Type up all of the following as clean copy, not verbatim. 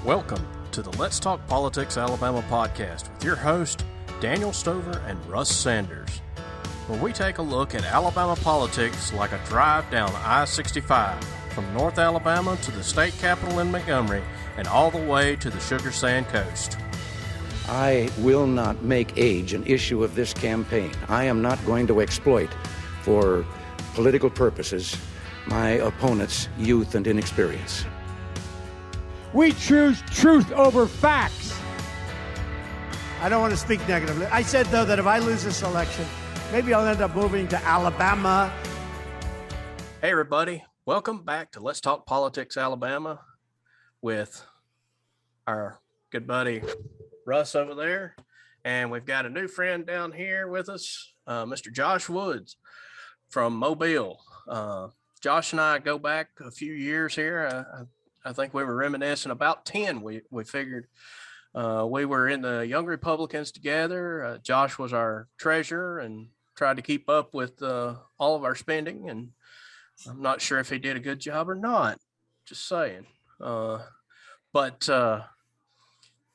Welcome to the Let's Talk Politics Alabama podcast with your host, Daniel Stover and Russ Sanders, where we take a look at Alabama politics like a drive down I-65 from North Alabama to the state capital in Montgomery and all the way to the Sugar Sand Coast. I will not make age an issue of this campaign. I am not going to exploit, for political purposes, my opponent's youth and inexperience. We choose truth over facts. I don't want to speak negatively. I said, though, that if I lose this election, maybe I'll end up moving to Alabama. Hey, everybody. Welcome back to Let's Talk Politics Alabama with our good buddy Russ over there. And we've got a new friend down here with us, Mr. Josh Woods from Mobile. Josh and I go back a few years here. I think we were reminiscing about 10. We figured we were in the Young Republicans together. Josh was our treasurer and tried to keep up with all of our spending. And I'm not sure if he did a good job or not. Just saying. But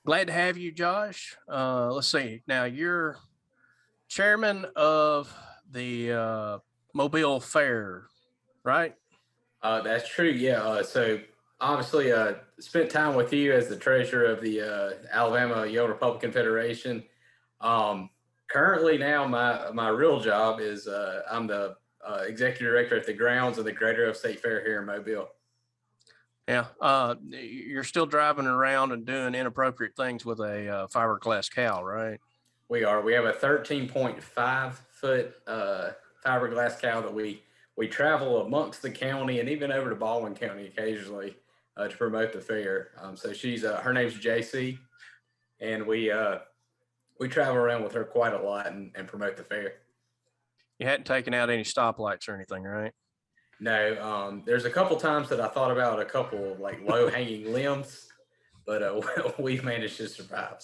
glad to have you, Josh. Let's see. Now, you're chairman of the Mobile Fair, right? That's true. Yeah. So obviously, spent time with you as the treasurer of the Alabama Young Republican Federation. Currently, now my real job is I'm the executive director at the grounds of the Greater Upstate Fair here in Mobile. Yeah. You're still driving around and doing inappropriate things with a fiberglass cow, right? We are. We have a 13.5 foot fiberglass cow that we travel amongst the county and even over to Baldwin County occasionally to promote the fair. So she's her name's JC, and we travel around with her quite a lot and promote the fair. You hadn't taken out any stoplights or anything, right? No. There's a couple times that I thought about a couple like low hanging limbs, but we've managed to survive.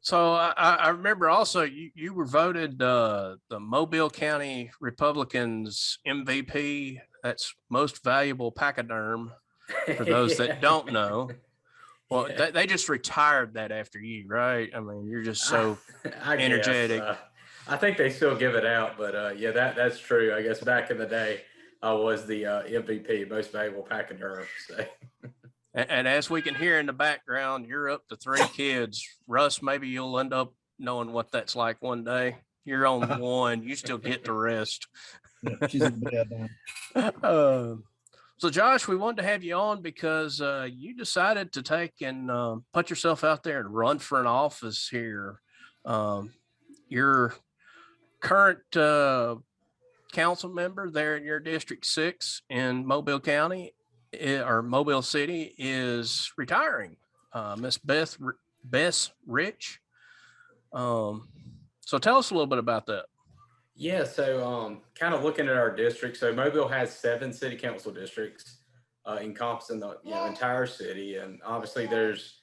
So I remember also you were voted the Mobile County Republicans MVP. That's most valuable pachyderm for those that don't know. Well, Yeah. they just retired that after you, right? I mean, you're just so energetic. I think they still give it out, but yeah, that's true. I guess back in the day, I was the MVP, most valuable pachyderm. So. And as we can hear in the background, you're up to 3 kids. Russ, maybe you'll end up knowing what that's like one day. You're on one. You still get the rest. Yeah, she's in bed now. So, Josh, we wanted to have you on because you decided to take and put yourself out there and run for an office here. Your current council member there in your District 6 in Mobile County or Mobile City is retiring, Miss Bess Rich. So tell us a little bit about that. Yeah, so kind of looking at our district, so Mobile has 7 city council districts encompassing the entire city, and obviously there's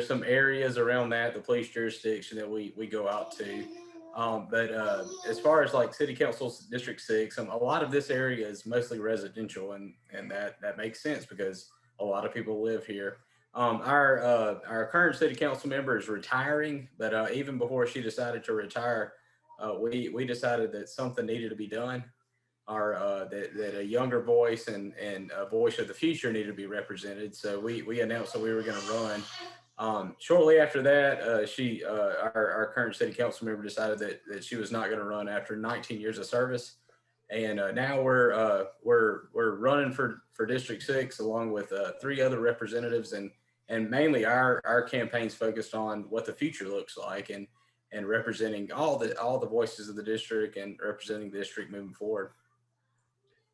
some areas around that, the police jurisdiction that we go out to. But as far as like city council's District 6, a lot of this area is mostly residential, and that makes sense because a lot of people live here. Our current city council member is retiring, but even before she decided to retire, we decided that something needed to be done, or that a younger voice and a voice of the future needed to be represented. So we announced that we were going to run. Shortly after that, our current city council member decided that she was not going to run after 19 years of service, and now we're running for District 6 along with 3 other representatives, and mainly our campaign's focused on what the future looks like and representing all the voices of the district and representing the district moving forward.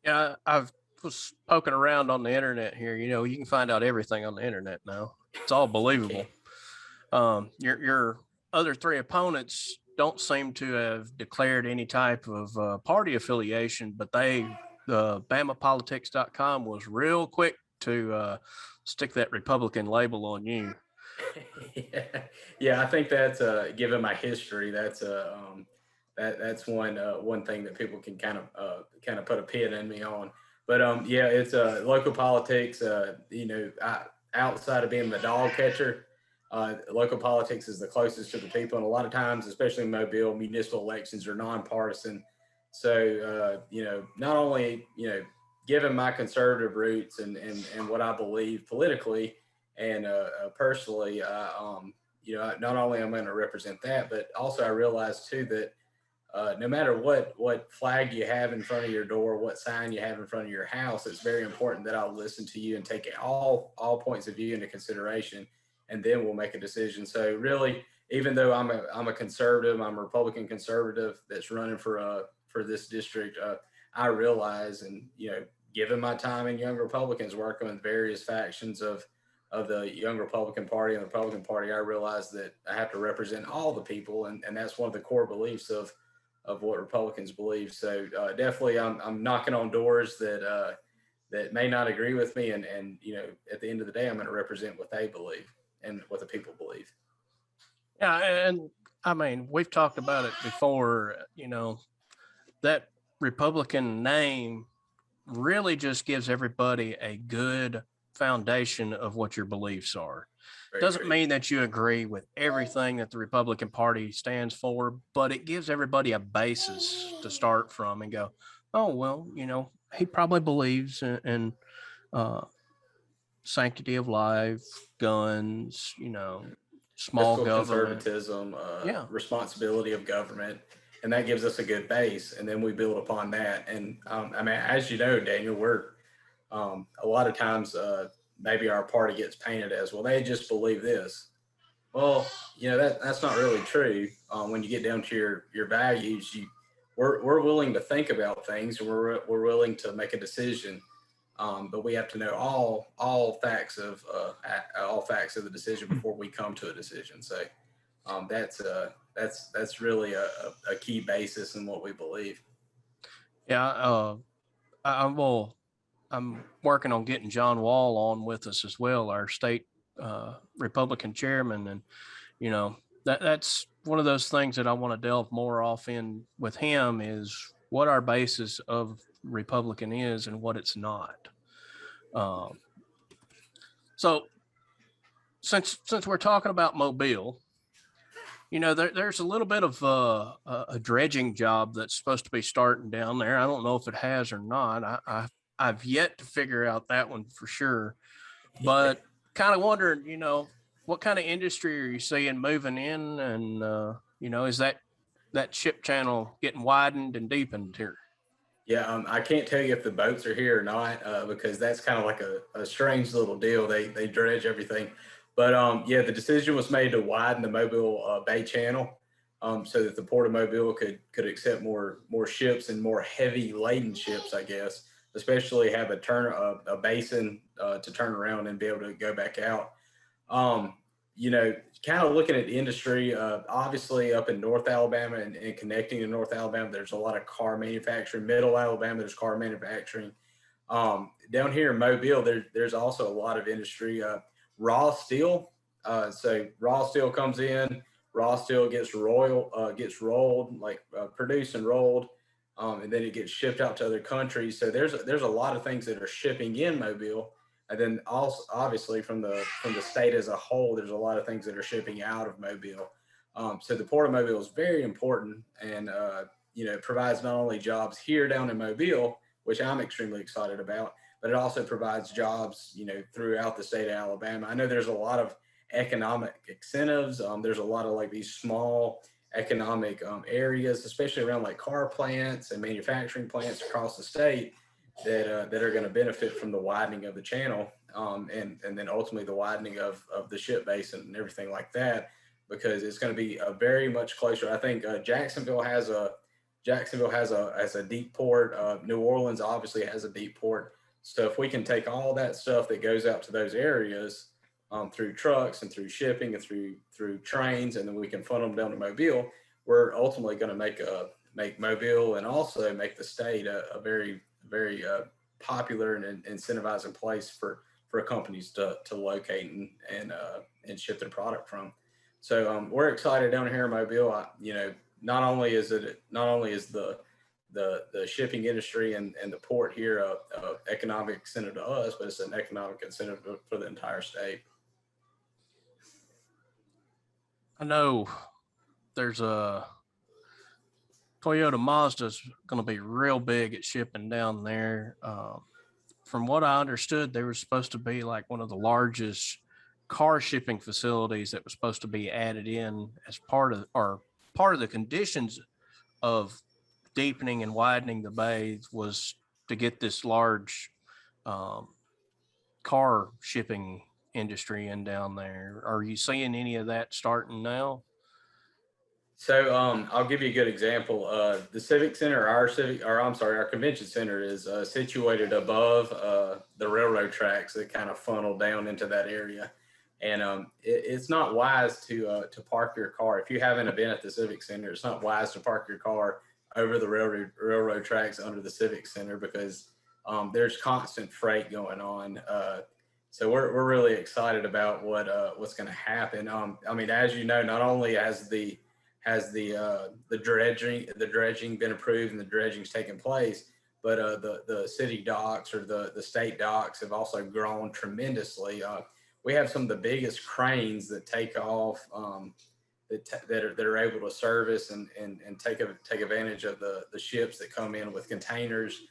Yeah, I've was poking around on the internet here. You know, you can find out everything on the internet now. It's all believable. Your other 3 opponents don't seem to have declared any type of party affiliation, but BamaPolitics.com was real quick to stick that Republican label on you. Yeah, I think that's given my history, that's one thing that people can kind of put a pin in me on. But yeah, it's local politics. outside of being the dog catcher, local politics is the closest to the people. And a lot of times, especially in Mobile, municipal elections are nonpartisan. So, not only, given my conservative roots and what I believe politically and personally, not only am I going to represent that, but also I realize too that no matter what flag you have in front of your door, what sign you have in front of your house, it's very important that I'll listen to you and take all points of view into consideration, and then we'll make a decision. So really, even though I'm a conservative, I'm a Republican conservative that's running for this district, I realize, and given my time in Young Republicans working with various factions of the Young Republican Party and the Republican Party, I realize that I have to represent all the people, and that's one of the core beliefs of what Republicans believe. So definitely, I'm knocking on doors that may not agree with me, and at the end of the day, I'm going to represent what they believe and what the people believe. Yeah, and I mean, we've talked about it before. That Republican name really just gives everybody a good foundation of what your beliefs are. Doesn't mean that you agree with everything that the Republican Party stands for, but it gives everybody a basis to start from and go, oh, well, he probably believes in sanctity of life, guns, small Fiscal government. conservatism, responsibility of government, and that gives us a good base, and then we build upon that. And as you know, Daniel, we're a lot of times maybe our party gets painted as, well, they just believe this. Well, that's not really true. When you get down to your values, we're willing to think about things, and we're willing to make a decision. But we have to know all facts of the decision before we come to a decision. So that's really a key basis in what we believe. Yeah, I'm working on getting John Wall on with us as well, our state Republican chairman, and that's one of those things that I want to delve more off in with him, is what our basis of Republican is and what it's not. So since we're talking about Mobile, there's a little bit of a dredging job that's supposed to be starting down there. I don't know if it has or not. I've yet to figure out that one for sure, but kind of wondering, what kind of industry are you seeing moving in, and is that ship channel getting widened and deepened here? Yeah, I can't tell you if the boats are here or not, because that's kind of like a strange little deal. They dredge everything, but the decision was made to widen the Mobile Bay Channel, so that the Port of Mobile could accept more ships and more heavy laden ships, I guess, especially have a basin to turn around and be able to go back out. Kind of looking at the industry, obviously up in North Alabama and connecting to North Alabama, there's a lot of car manufacturing. Middle Alabama, there's car manufacturing. Down here in Mobile, there's also a lot of industry. Raw steel. So raw steel comes in, raw steel gets rolled, produced and rolled, and then it gets shipped out to other countries. So there's a lot of things that are shipping in Mobile. And then also, obviously, from the state as a whole, there's a lot of things that are shipping out of Mobile. So the Port of Mobile is very important, and it provides not only jobs here down in Mobile, which I'm extremely excited about, but it also provides jobs, throughout the state of Alabama. I know there's a lot of economic incentives. There's a lot of these small economic areas, especially around car plants and manufacturing plants across the state, that are going to benefit from the widening of the channel, and then ultimately the widening of the ship basin and everything like that, because it's going to be a very much closer. I think Jacksonville has a deep port. New Orleans obviously has a deep port. So if we can take all that stuff that goes out to those areas through trucks and through shipping and through trains, and then we can funnel them down to Mobile, we're ultimately going to make Mobile and also make the state a very popular and incentivizing place for companies to locate and ship their product from. So we're excited down here in Mobile. Not only is the the shipping industry and the port here a economic center to us, but it's an economic incentive for the entire state. I know there's a Toyota Mazda's going to be real big at shipping down there. From what I understood, they were supposed to be like one of the largest car shipping facilities that was supposed to be added in as part of the conditions of deepening and widening the bay was to get this large car shipping industry in down there. Are you seeing any of that starting now? So I'll give you a good example. The Civic Center, our convention center is situated above the railroad tracks that kind of funnel down into that area. And it's not wise to park your car. If you have an event at the Civic Center, it's not wise to park your car over the railroad tracks under the Civic Center because there's constant freight going on. So we're really excited about what's going to happen. I mean, as you know, not only has the dredging been approved and the dredging's taken place, but the city docks or the state docks have also grown tremendously. We have some of the biggest cranes that take off that are able to service and take advantage of the ships that come in with containers.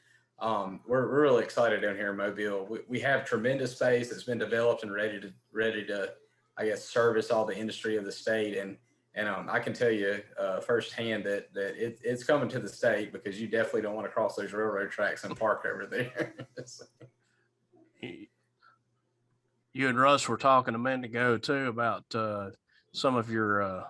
We're really excited down here in Mobile. We have tremendous space that's been developed and ready to I guess service all the industry of the state. And I can tell you firsthand that it's coming to the state because you definitely don't want to cross those railroad tracks and park over there. You and Russ were talking a minute ago too about some of your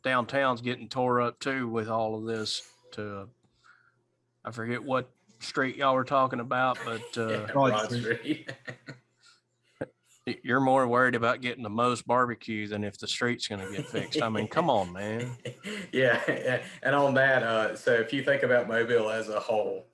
downtowns getting tore up too with all of this. I forget what street y'all were talking about, but Yeah, Broad Street. You're more worried about getting the most barbecue than if the street's going to get fixed. I mean, come on, man. Yeah. And on that, so if you think about Mobile as a whole,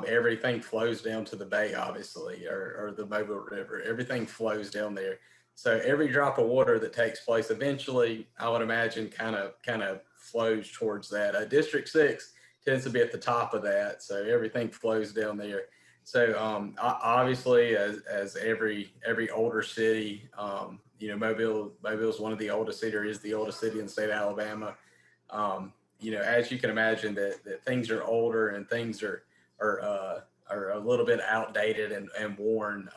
everything flows down to the bay, obviously, or the Mobile River. Everything flows down there. So every drop of water that takes place eventually, I would imagine, kind of flows towards that. District 6 tends to be at the top of that. So everything flows down there. So obviously, as every older city, Mobile is one of the oldest cities, or is the oldest city in the state of Alabama. As you can imagine, that things are older and things are a little bit outdated and worn.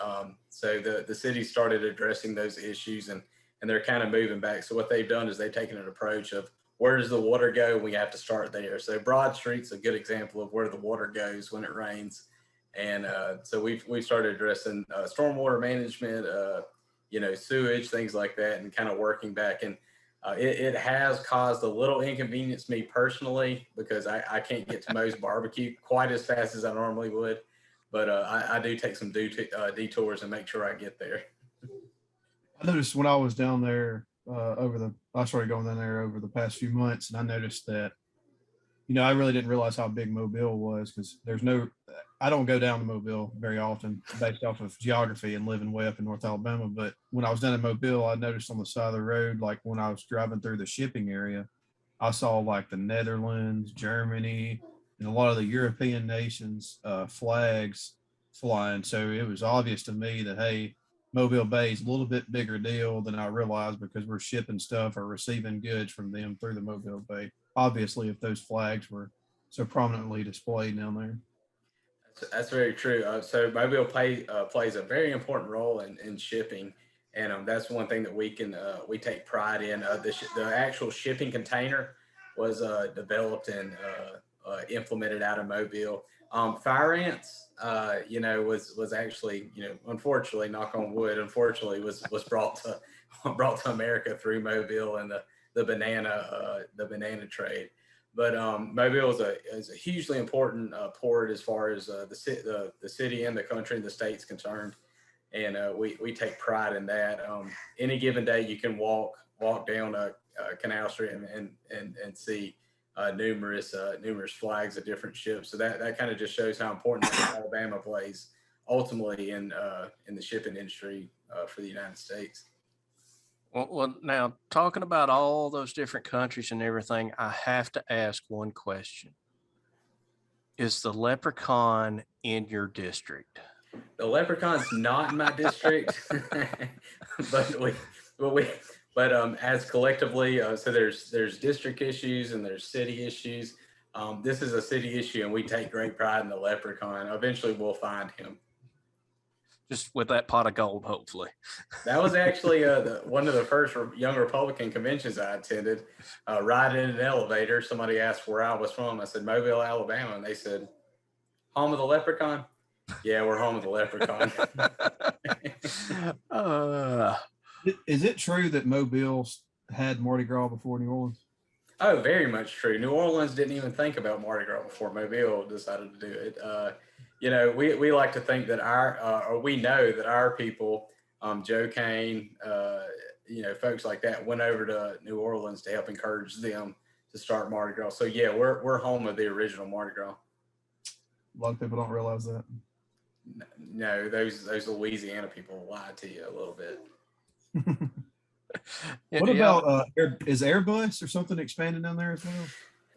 So the city started addressing those issues and they're kind of moving back. So what they've done is they've taken an approach of where does the water go? We have to start there. So Broad Street's a good example of where the water goes when it rains. And so we've started addressing stormwater management, sewage, things like that, and kind of working back. And it has caused a little inconvenience me personally because I can't get to Moe's barbecue quite as fast as I normally would. But I do take some detours and make sure I get there. I noticed when I was down there I started going down there over the past few months, and I noticed that, I really didn't realize how big Mobile was because I don't go down to Mobile very often based off of geography and living way up in North Alabama. But when I was down in Mobile, I noticed on the side of the road, like when I was driving through the shipping area, I saw like the Netherlands, Germany, and a lot of the European nations flags flying. So it was obvious to me that, hey, Mobile Bay is a little bit bigger deal than I realized because we're shipping stuff or receiving goods from them through the Mobile Bay. Obviously, if those flags were so prominently displayed down there. That's very true. So Mobile plays a very important role in shipping, and that's one thing that we take pride in. The actual shipping container was developed and implemented out of Mobile. Fire ants, was actually, unfortunately, knock on wood, was brought to America through Mobile and the banana trade. But Mobile is a hugely important port as far as the city and the country and the state's concerned, and we take pride in that. Any given day, you can walk down a Canal Street and see numerous flags of different ships. So that kind of just shows how important Alabama plays ultimately in the shipping industry for the United States. Well, now talking about all those different countries and everything, I have to ask one question. Is the Leprechaun in your district? The Leprechaun's not in my district, but as collectively, so there's district issues and there's city issues. This is a city issue, and we take great pride in the Leprechaun. Eventually, we'll find him. Just with that pot of gold, hopefully. That was actually one of the first young Republican conventions I attended. Riding in an elevator, somebody asked where I was from. I said Mobile, Alabama, and they said, "Home of the Leprechaun." Yeah, we're home of the Leprechaun. Is it true that Mobile had Mardi Gras before New Orleans? Oh, very much true. New Orleans didn't even think about Mardi Gras before Mobile decided to do it. You know, we like to think that or we know that our people, Joe Kane, you know, folks like that went over to New Orleans to help encourage them to start Mardi Gras. So yeah, we're home of the original Mardi Gras. A lot of people don't realize that. No, those Louisiana people lied to you a little bit. What about is Airbus or something expanding down there as well?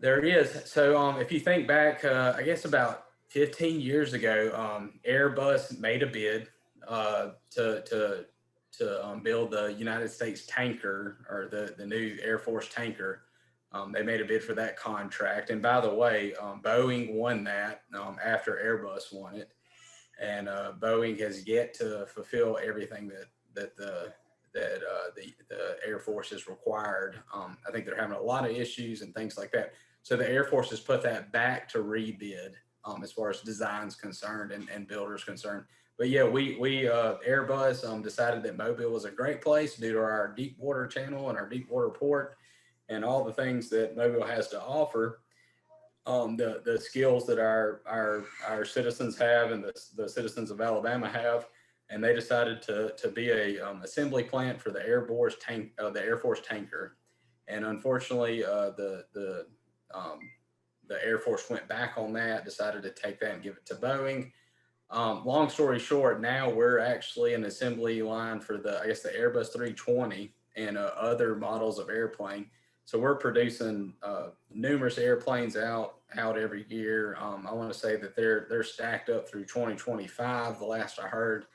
There is. So if you think back, I guess about 15 years ago, Airbus made a bid to build the United States tanker, or the new Air Force tanker. They made a bid for that contract, and by the way, Boeing won that after Airbus won it, and Boeing has yet to fulfill everything that the Air Force is required. I think they're having a lot of issues and things like that. So the Air Force has put that back to rebid as far as design's concerned and builders concerned. But yeah, we Airbus decided that Mobile was a great place due to our deep water channel and our deep water port and all the things that Mobile has to offer. The skills that our citizens have and the citizens of Alabama have, and they decided to be a assembly plant for the Air Force tanker. And unfortunately, the Air Force went back on that, decided to take that and give it to Boeing. Long story short, now we're actually an assembly line for the Airbus 320 and other models of airplane. So we're producing numerous airplanes out every year. I want to say that they're stacked up through 2025, the last I heard.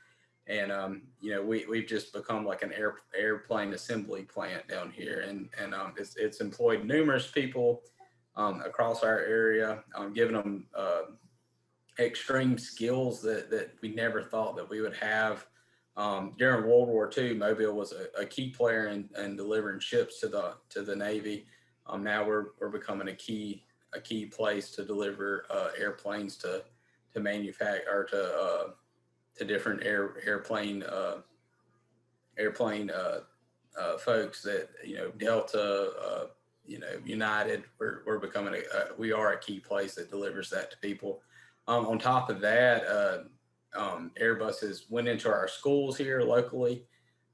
And you know, we've just become like an airplane assembly plant down here, and it's employed numerous people across our area, giving them extreme skills that we never thought that we would have. During World War II, Mobile was a key player in delivering ships to the Navy. Now we're becoming a key place to deliver airplanes to manufacture, or to different airplane folks that, you know, Delta, you know, United. We're becoming we are a key place that delivers that to people. On top of that, Airbus has went into our schools here locally,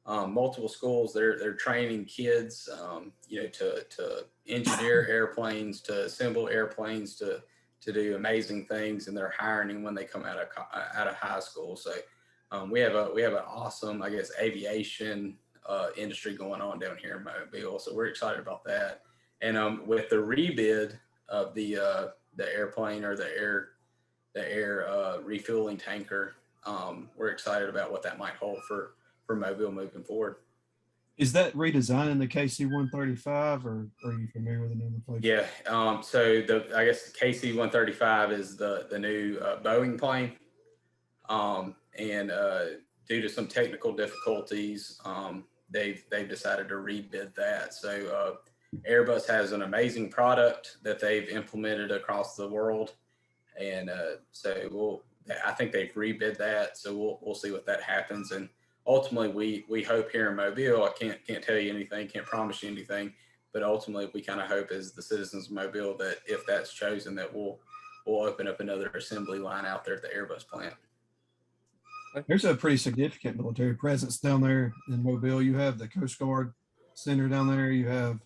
multiple schools. They're training kids, you know, to engineer airplanes, to assemble airplanes, to do amazing things, and they're hiring when they come out of high school. So we have an awesome, I guess, aviation industry going on down here in Mobile. So we're excited about that. And with the rebid of the airplane, or the air refueling tanker, we're excited about what that might hold for Mobile moving forward. Is that redesigning the KC135, or are you familiar with the nomenclature? Yeah. So I guess the KC135 is the new Boeing plane, and due to some technical difficulties, they've decided to rebid that. So Airbus has an amazing product that they've implemented across the world, and so I think they've rebid that. So we'll see what that happens. And ultimately, we hope here in Mobile, I can't tell you anything, can't promise you anything, but ultimately we kind of hope as the citizens of Mobile that if that's chosen, that we'll open up another assembly line out there at the Airbus plant. There's a pretty significant military presence down there in Mobile. You have the Coast Guard Center down there. You have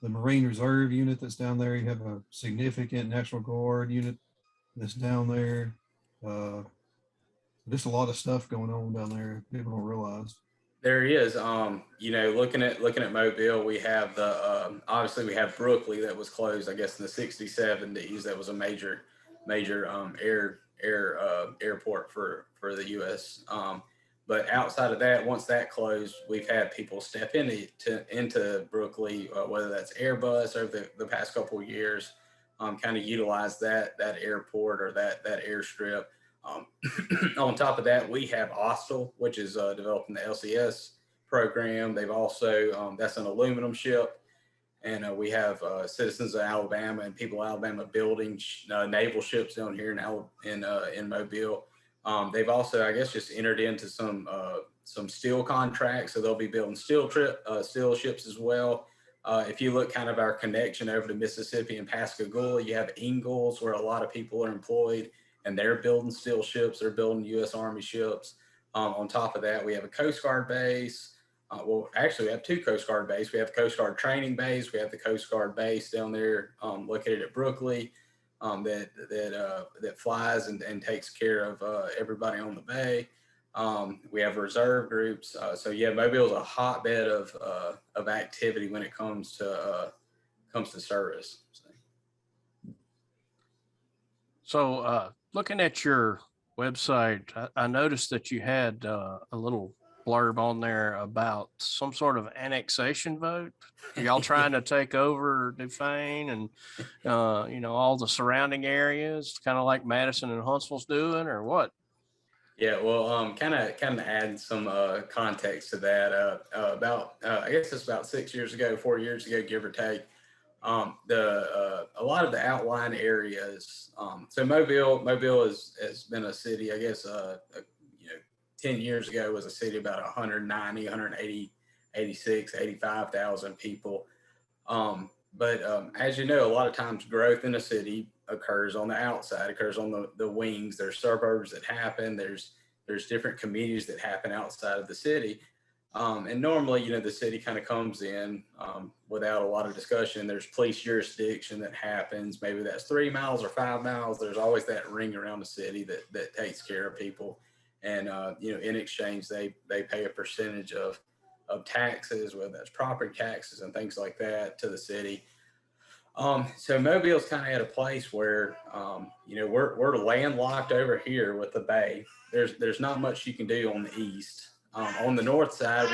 the Marine Reserve unit that's down there. You have a significant National Guard unit that's down there. There's a lot of stuff going on down there people don't realize. There is, you know, looking at Mobile, we have obviously we have Brooklyn that was closed, I guess, in the 60s, 70s. That was a major major airport for the U.S. But outside of that, once that closed, we've had people step into Brooklyn, whether that's Airbus over the past couple of years, kind of utilize that airport or that airstrip. On top of that, we have Austal, which is developing the LCS program. They've also that's an aluminum ship. And we have citizens of Alabama and people of Alabama building naval ships down here in Mobile. They've also, I guess, just entered into some steel contracts, so they'll be building steel ships as well. If you look kind of our connection over to Mississippi and Pascagoula, you have Ingalls, where a lot of people are employed, and they're building steel ships. They're building U.S. Army ships. On top of that, we have a Coast Guard base. Well, actually, we have two Coast Guard bases. We have the Coast Guard training base. We have the Coast Guard base down there located at Brooklyn that flies and takes care of everybody on the bay. We have reserve groups. So yeah, Mobile is a hotbed of activity when it comes to service. So looking at your website, I noticed that you had a little blurb on there about some sort of annexation vote. Are y'all trying to take over Dufane and all the surrounding areas, kind of like Madison and Huntsville's doing, or what? Yeah, well, kind of add some context to that. I guess it's about 4 years ago, give or take. A lot of the outlying areas. So Mobile has been a city, I guess, 10 years ago was a city about 190, 180, 86, 85,000 people. But as you know, a lot of times growth in a city occurs on the outside, occurs on the wings. There's suburbs that happen. There's different communities that happen outside of the city. And normally, the city kind of comes in without a lot of discussion. There's police jurisdiction that happens. Maybe that's 3 miles or 5 miles. There's always that ring around the city that takes care of people. And, in exchange, they pay a percentage of taxes, whether that's property taxes and things like that, to the city. So Mobile's kind of at a place where, we're landlocked over here with the bay. There's not much you can do on the east. On the north side,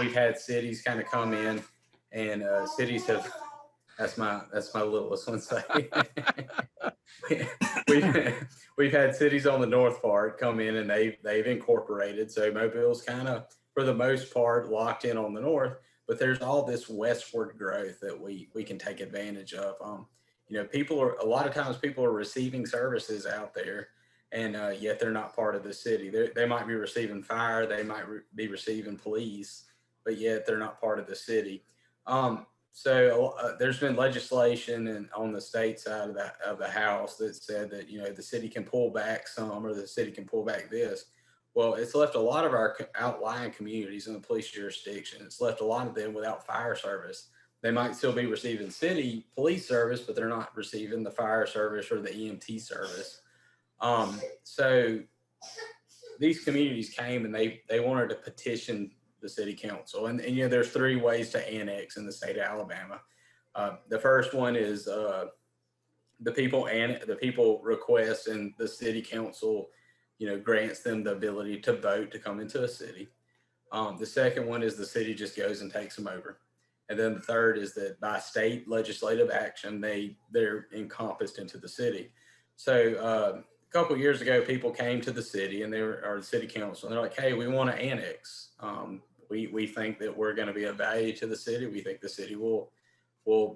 we've had cities kind of come in, and cities have. That's my littlest one say. We've had cities on the north part come in, and they've incorporated. So Mobile's kind of, for the most part, locked in on the north. But there's all this westward growth that we can take advantage of. A lot of times people are receiving services out there, and yet they're not part of the city. They might be receiving fire, they might be receiving police, but yet they're not part of the city. So there's been legislation on the state side of the House that said that the city can pull back some, or the city can pull back this. Well, it's left a lot of our outlying communities in the police jurisdiction. It's left a lot of them without fire service. They might still be receiving city police service, but they're not receiving the fire service or the EMT service. So these communities came and they wanted to petition the city council. And there's 3 ways to annex in the state of Alabama. The first one is the people request, and the city council, grants them the ability to vote to come into a city. The second one is the city just goes and takes them over. And then the third is that by state legislative action, they're encompassed into the city. So a couple of years ago, people came to the city and the city council, and they're like, hey, we want to annex. We think that we're going to be of value to the city. We think the city will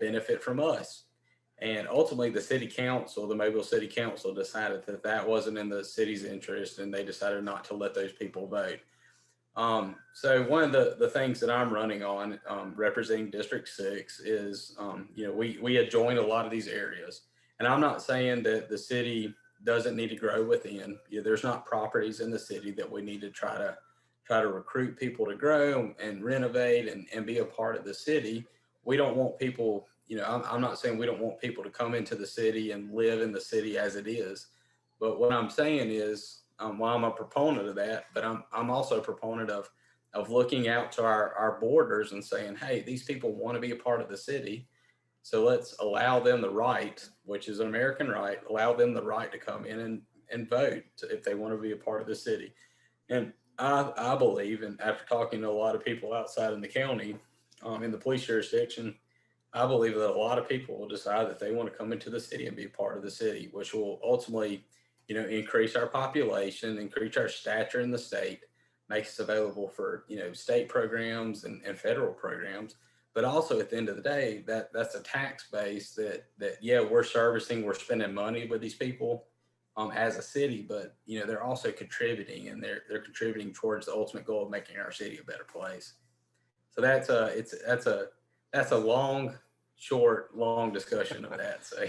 benefit from us. And ultimately, the Mobile City Council decided that wasn't in the city's interest, and they decided not to let those people vote. So one of the things that I'm running on, representing District 6, is, we adjoin a lot of these areas. And I'm not saying that the city doesn't need to grow within. There's not properties in the city that we need to try to recruit people to grow and renovate and be a part of the city. We don't want people, I'm not saying we don't want people to come into the city and live in the city as it is. But what I'm saying is, while I'm a proponent of that, but I'm also a proponent of looking out to our borders and saying, hey, these people want to be a part of the city. So let's allow them the right, which is an American right, allow them the right to come in and vote if they want to be a part of the city. And I believe, and after talking to a lot of people outside in the county, in the police jurisdiction, I believe that a lot of people will decide that they want to come into the city and be a part of the city, which will ultimately, increase our population, increase our stature in the state, make us available for, state programs and federal programs. But also at the end of the day, that's a tax base that yeah, we're servicing, we're spending money with these people as a city, but they're also contributing, and they're contributing towards the ultimate goal of making our city a better place. So that's a long discussion of that. So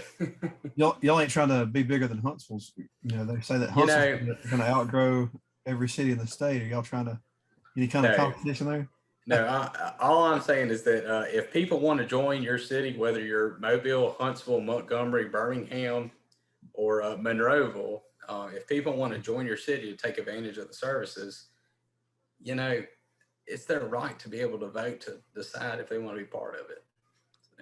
Y'all ain't trying to be bigger than Huntsville's. They say that Huntsville's going to outgrow every city in the state. Are y'all trying to any kind of competition there? No, all I'm saying is that if people want to join your city, whether you're Mobile, Huntsville, Montgomery, Birmingham, or Monroeville, if people want to join your city to take advantage of the services, it's their right to be able to vote to decide if they want to be part of it.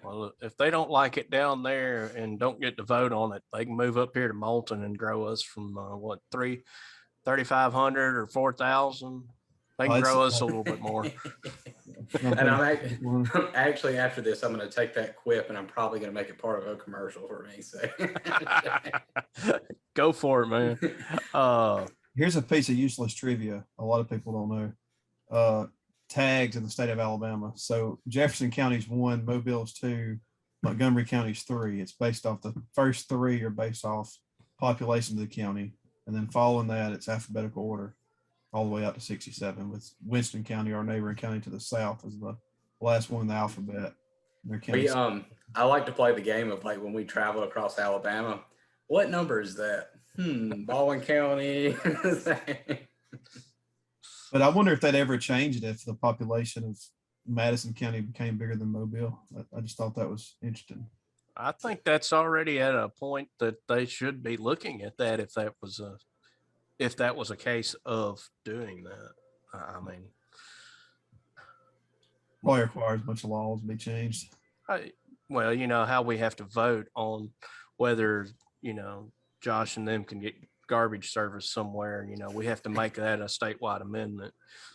Well, if they don't like it down there and don't get to vote on it, they can move up here to Moulton and grow us from 3,500 or 4,000. They can grow us a little bit more. And I'm actually after this, I'm going to take that quip and I'm probably going to make it part of a commercial for me. So go for it, man. Here's a piece of useless trivia a lot of people don't know. Tags in the state of Alabama. So Jefferson County's 1, Mobile's 2, Montgomery County's 3. It's based off the first 3 are based off population of the county, and then following that, it's alphabetical order all the way out to 67. With Winston County, our neighboring county to the south, is the last one in the alphabet. I like to play the game of like when we travel across Alabama. What number is that? Baldwin County. But I wonder if they'd ever change it if the population of Madison County became bigger than Mobile. I just thought that was interesting. I think that's already at a point that they should be looking at that if that was a case of doing that. I mean, probably requires a bunch of laws to be changed. Well, how we have to vote on whether, Josh and them can get garbage service somewhere. We have to make that a statewide amendment.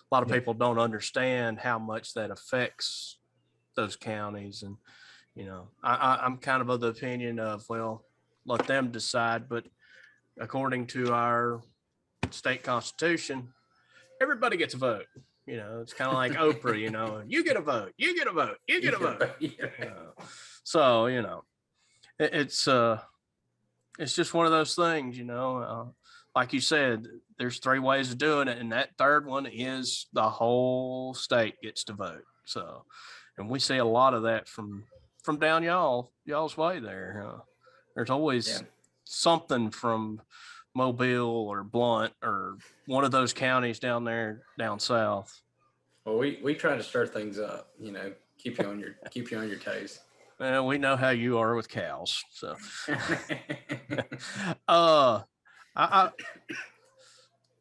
A lot of people don't understand how much that affects those counties. And, I'm kind of the opinion of, well, let them decide. But according to our state constitution, everybody gets a vote. It's kind of like Oprah, you get a vote, you get a vote, you get a vote. So, it's just one of those things, like you said, there's 3 ways of doing it. And that third one is the whole state gets to vote. So, and we see a lot of that from down y'all's way there. There's always something from Mobile or Blunt or one of those counties down there, down south. Well, we try to stir things up, keep you on your toes. Well, we know how you are with cows. So, I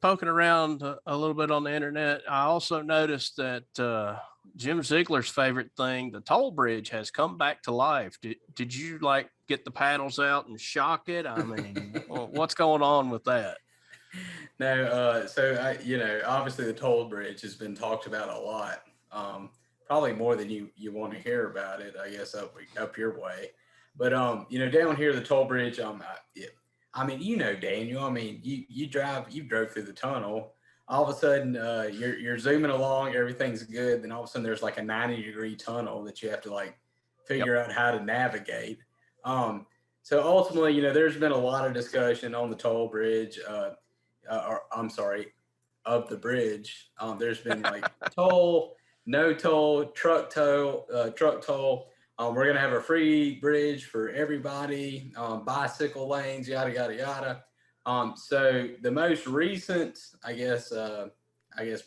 poking around a little bit on the internet, I also noticed that Jim Ziegler's favorite thing, the toll bridge, has come back to life. Did you get the paddles out and shock it? I mean, what's going on with that? No, so obviously the toll bridge has been talked about a lot. Probably more than you want to hear about it, I guess, up your way. But down here, the toll bridge, Daniel, you drove through the tunnel. All of a sudden, you're zooming along, everything's good. Then all of a sudden, there's like a 90-degree tunnel that you have to figure out how to navigate. So ultimately, there's been a lot of discussion on the toll bridge, of the bridge. There's been toll, no toll, truck toll. We're going to have a free bridge for everybody, bicycle lanes, yada, yada, yada. So the most recent, I guess,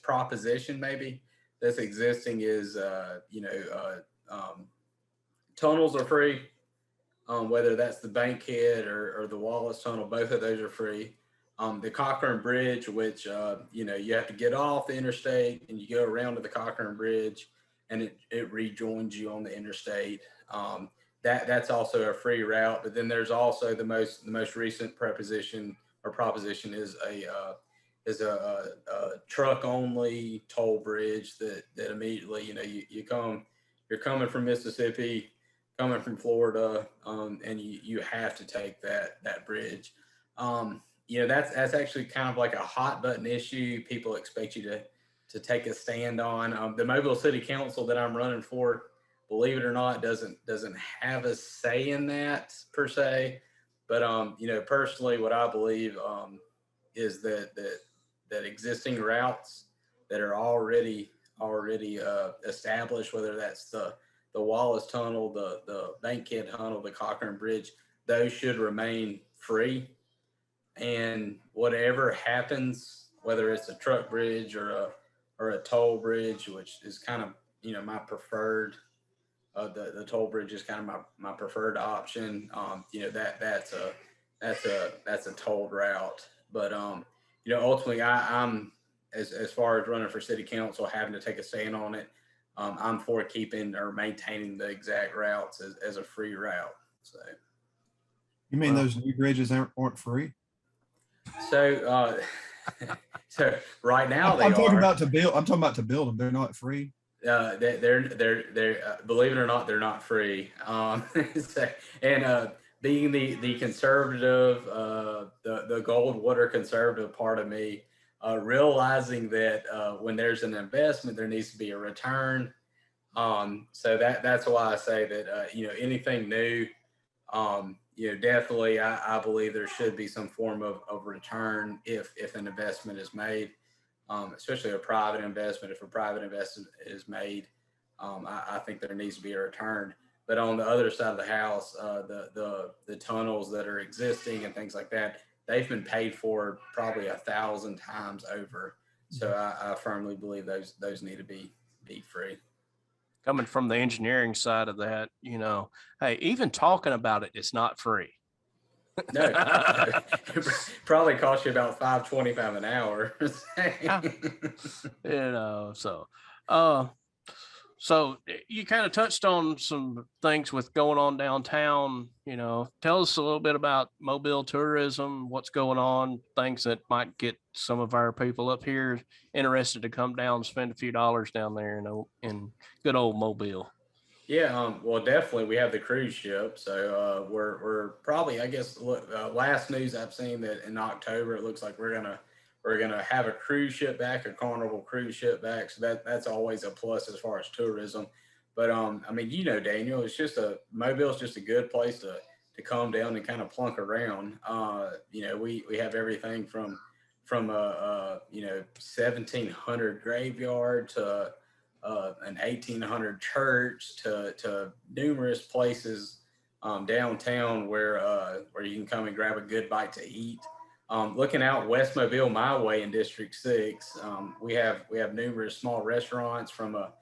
proposition maybe that's existing is, tunnels are free. Whether that's the Bankhead or the Wallace Tunnel, both of those are free. The Cochran Bridge, which, you have to get off the interstate and you go around to the Cochran Bridge and it rejoins you on the interstate. that's also a free route. But then there's also the most recent proposition is a truck only toll bridge that immediately, you're coming from Mississippi, coming from Florida, and you have to take that bridge. That's actually kind of like a hot button issue. People expect you to take a stand on. The Mobile City Council that I'm running for, believe it or not, doesn't have a say in that per se. But personally, what I believe is that existing routes that are already established, whether that's the Wallace Tunnel, the Bankhead Tunnel, the Cochran Bridge, those should remain free. And whatever happens, whether it's a truck bridge or a toll bridge, which is kind of my preferred, the toll bridge is kind of my preferred option. That's a tolled route. But ultimately, I'm as far as running for city council, having to take a stand on it. I'm for keeping or maintaining the exact routes as a free route. So. You mean those new bridges aren't free? So, so right now I'm talking about to build. I'm talking about to build them. They're not free. They're believe it or not, they're not free. And being the conservative, the Goldwater conservative part of me, realizing that when there's an investment, there needs to be a return. So that's why I say that anything new. Definitely, I believe there should be some form of return if an investment is made, especially a private investment. If a private investment is made, I think there needs to be a return. But on the other side of the house, the tunnels that are existing and things like that, they've been paid for probably 1,000 times over. So I firmly believe those need to be free. Coming from the engineering side of that, hey, even talking about it, it's not free. No, it probably costs you about $5.25 an hour. So you kind of touched on some things with going on downtown. Tell us a little bit about Mobile tourism, what's going on, things that might get some of our people up here interested to come down and spend a few dollars down there in good old Mobile. Yeah, well, definitely we have the cruise ship. So we're probably, I guess, last news I've seen that in October it looks like we're gonna have a cruise ship back, a Carnival cruise ship back. So that's always a plus as far as tourism. But Daniel, Mobile's just a good place to come down and kind of plunk around. We have everything from a 1700 graveyard to an 1800 church to numerous places downtown where you can come and grab a good bite to eat. Looking out West Mobile my way in District 6, we have numerous small restaurants from a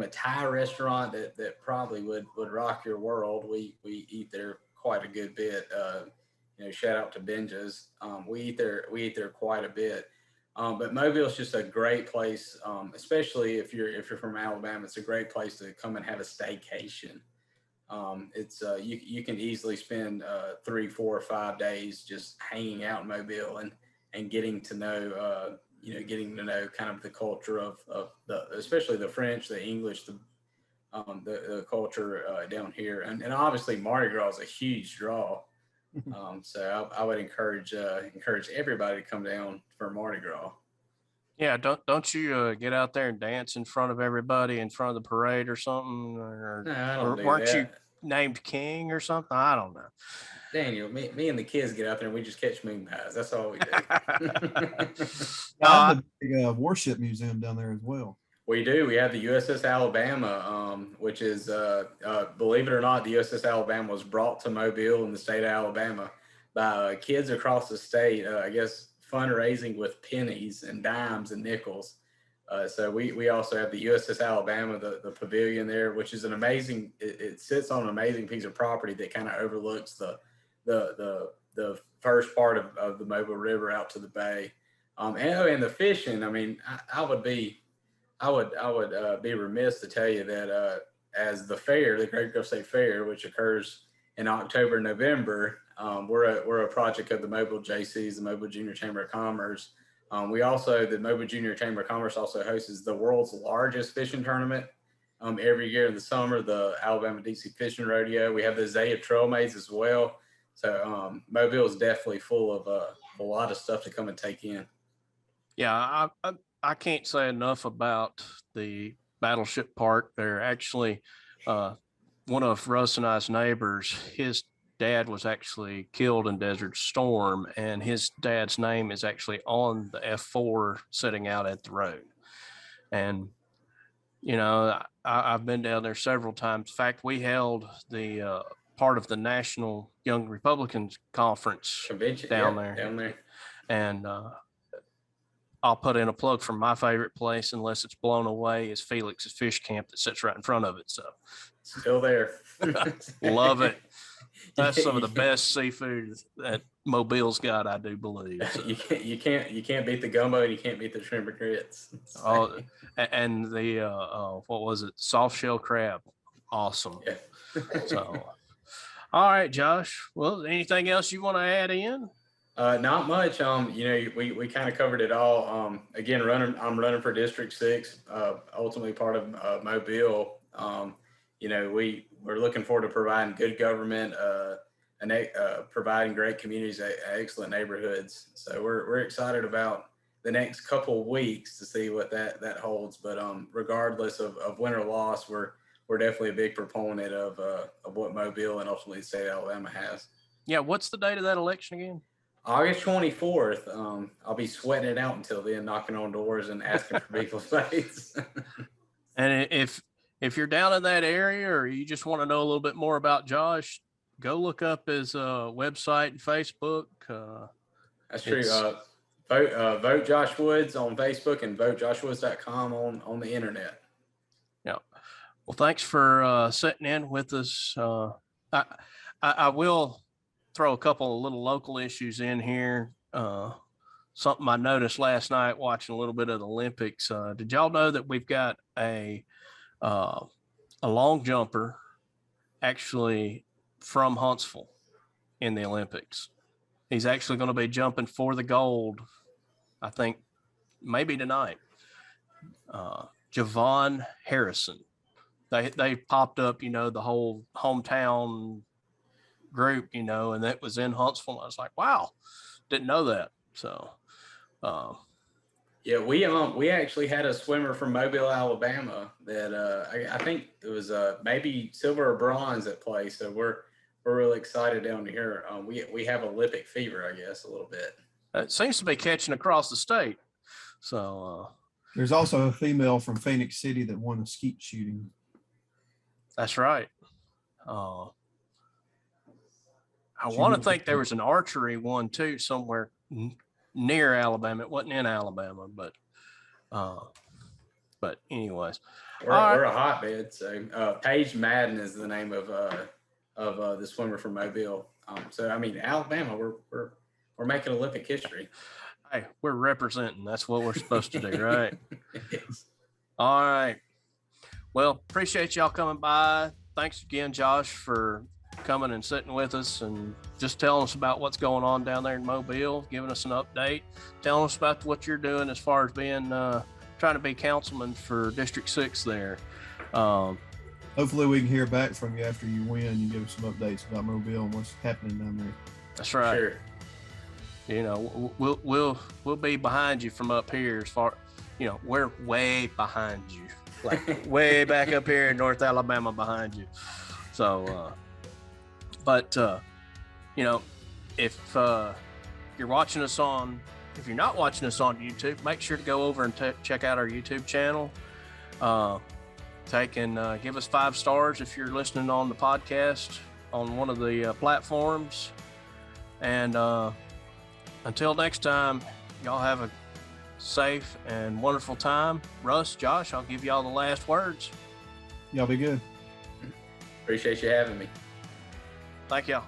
Thai restaurant that probably would rock your world. We eat there quite a good bit. Shout out to Benja's. We eat there quite a bit. But Mobile is just a great place, especially if you're from Alabama. It's a great place to come and have a staycation. It's you can easily spend 3, 4, or 5 days just hanging out in Mobile and getting to know kind of the culture of especially the French, the English, the culture down here, and obviously Mardi Gras is a huge draw. So I would encourage everybody to come down for Mardi Gras. Yeah, don't you get out there and dance in front of everybody in front of the parade or something? Or, No, I don't do weren't that. you named king or something? I don't know. Daniel, me and the kids get out there and we just catch moon pies. That's all we do. I have a big warship museum down there as well. We do. We have the USS Alabama, which is, believe it or not, the USS Alabama was brought to Mobile in the state of Alabama by kids across the state, I guess, fundraising with pennies and dimes and nickels. So we also have the USS Alabama, the pavilion there, which is an amazing, it sits on an amazing piece of property that kind of overlooks the first part of the Mobile River out to the bay. And the fishing, I mean, I would be remiss to tell you that as the fair, the Great Grove State Fair, which occurs in October, November. We're a project of the Mobile JCs, the Mobile Junior Chamber of Commerce. The Mobile Junior Chamber of Commerce also hosts the world's largest fishing tournament every year in the summer, the Alabama DC Fishing Rodeo. We have the Zaya Trail Maze as well. So Mobile is definitely full of a lot of stuff to come and take in. Yeah, I can't say enough about the Battleship Park. They're actually one of Russ and I's neighbors. His dad was actually killed in Desert Storm, and his dad's name is actually on the F4 sitting out at the road. And you know, I've been down there several times. In fact, we held the part of the National Young Republicans Conference Convention down there. And I'll put in a plug for my favorite place, unless it's blown away, is Felix's Fish Camp that sits right in front of it. So still there. Love it. That's some of the best seafood that Mobile's got, I do believe. So. You can't beat the gumbo, and you can't beat the shrimp and grits. Oh, and the what was it? Soft shell crab. Awesome. Yeah. So, all right, Josh. Well, anything else you want to add in? Not much. We kind of covered it all. Again, I'm running for District 6, ultimately part of Mobile. We're looking forward to providing good government, providing great communities, excellent neighborhoods. So we're excited about the next couple of weeks to see what that holds. But regardless of win or loss, we're definitely a big proponent of what Mobile and ultimately the state of Alabama has. Yeah. What's the date of that election again? August 24th. I'll be sweating it out until then, knocking on doors and asking for people's votes. And if you're down in that area, or you just want to know a little bit more about Josh, go look up his website and Facebook. That's true. Vote Josh Woods on Facebook and votejoshuwoods.com on the internet. Yeah. Well, thanks for sitting in with us. I will throw a couple of little local issues in here. Something I noticed last night watching a little bit of the Olympics. Did y'all know that we've got a long jumper actually from Huntsville in the Olympics? He's actually going to be jumping for the gold, I think, maybe tonight. Javon Harrison. They popped up, the whole hometown group, and that was in Huntsville. I was like, wow, didn't know that. So, yeah, we actually had a swimmer from Mobile, Alabama that I think it was maybe silver or bronze at play. So we're really excited down here. We have Olympic fever, I guess, a little bit. It seems to be catching across the state. So there's also a female from Phoenix City that won a skeet shooting. That's right. I want to think there was an archery one too somewhere near Alabama. It wasn't in Alabama, but anyways, we're a hotbed. So Paige Madden is the name of the swimmer from Mobile. So I mean, Alabama, we're making Olympic history. Hey, we're representing. That's what we're supposed to do, right? Yes. All right. Well, appreciate y'all coming by. Thanks again, Josh, for coming and sitting with us and just telling us about what's going on down there in Mobile, giving us an update, telling us about what you're doing as far as being trying to be councilman for District 6 there. Hopefully we can hear back from you after you win. You give us some updates about Mobile and what's happening down there. That's right. Sure. We'll be behind you from up here. As far, we're way behind you, like way back up here in North Alabama behind you. So, if you're watching us if you're not watching us on YouTube, make sure to go over and check out our YouTube channel. Give us 5 stars if you're listening on the podcast on one of the platforms. And until next time, y'all have a safe and wonderful time. Russ, Josh, I'll give y'all the last words. Y'all be good. Appreciate you having me. Thank y'all.